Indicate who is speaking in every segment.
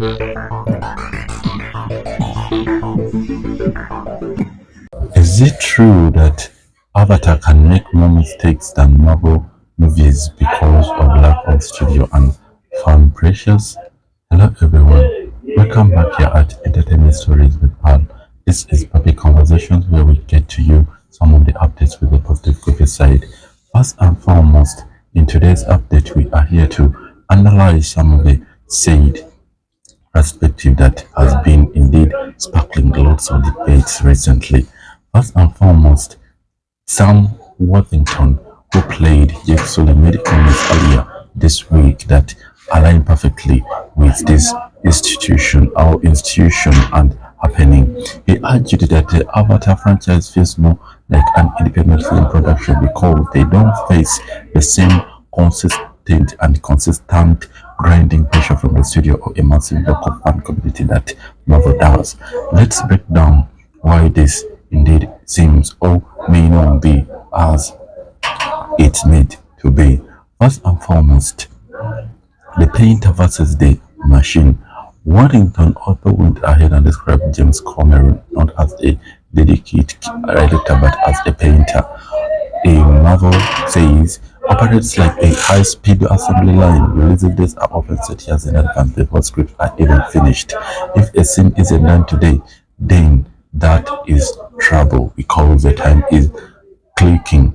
Speaker 1: Is it true that Avatar can make more mistakes than Marvel movies because of lack of studio and fan pressures? Hello everyone, welcome back here at Entertainment Stories with Pal. This is Public Conversations where we get to you some of the updates with the positive copy side. First and foremost, in today's update we are here to analyze some of the said perspective that has been indeed sparkling lots of debates recently. First and foremost, Sam Worthington, who played Jake Sully, made comments earlier this week that align perfectly with this institution and happening. He argued that the Avatar franchise feels more like an independent film production because they don't face the same consistent grinding pressure from the studio or a massive local fan community that Marvel does. Let's break down why this indeed seems or may not be as it need to be. First and foremost, the painter versus the machine. Waddington also went ahead and described James Cameron not as a dedicated director but as a painter. A Marvel says operates like a high-speed assembly line. Release dates are often set years in advance before scripts are even finished. If a scene isn't done today, then that is trouble because the time is clicking.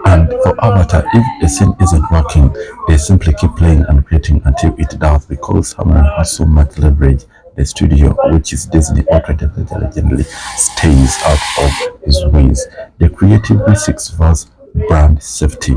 Speaker 1: And for Avatar, if a scene isn't working, they simply keep playing and creating until it does because someone has so much leverage. The studio, which is Disney or 20th generally, stays out of his ways. The creative risks versus brand safety.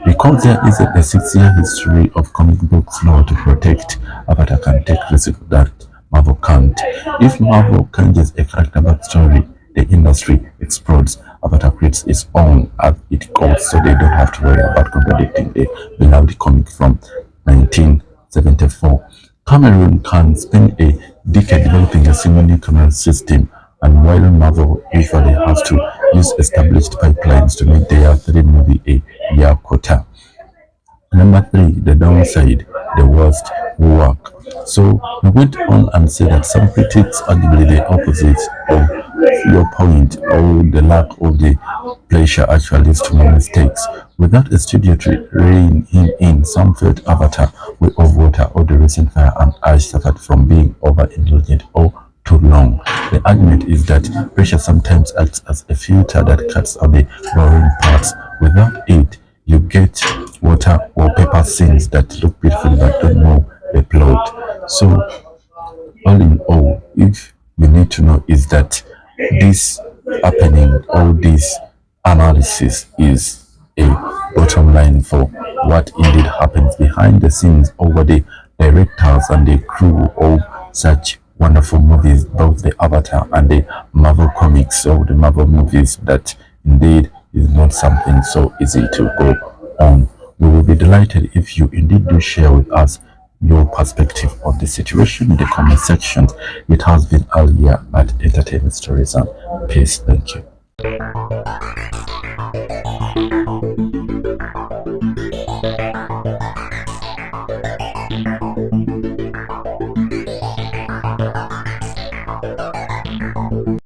Speaker 1: Because there is a 6-year history of comic books law to protect, Avatar can take risks that Marvel can't. If Marvel changes a character backstory, the industry explodes. Avatar creates its own as it goes, so they don't have to worry about contradicting the beloved comic from 1974. Cameron can spend a decade developing a single camera system, and while Marvel usually has to use established pipelines to make their 3 movie a year quota. Number 3, the downside, the worst work. So he went on and said that some critics arguably the opposite of your point, or the lack of the pleasure actually leads to more mistakes. Without a studio to rein him in, some felt Avatar, Way of Water, or the recent Fire and Ash suffered from being overindulgent or too long. The argument is that pressure sometimes acts as a filter that cuts out the boring parts. Without it, you get water or paper scenes that look beautiful but don't know the plot. So, all in all, if you need to know is that this happening, all this analysis is a bottom line for what indeed happens behind the scenes over the directors and the crew of such wonderful movies, both the Avatar and the Marvel comics or the Marvel movies, that indeed is not something so easy to go on. We will be delighted if you indeed do share with us your perspective on the situation in the comment section. It has been earlier at Entertainment Stories, and peace. Thank you.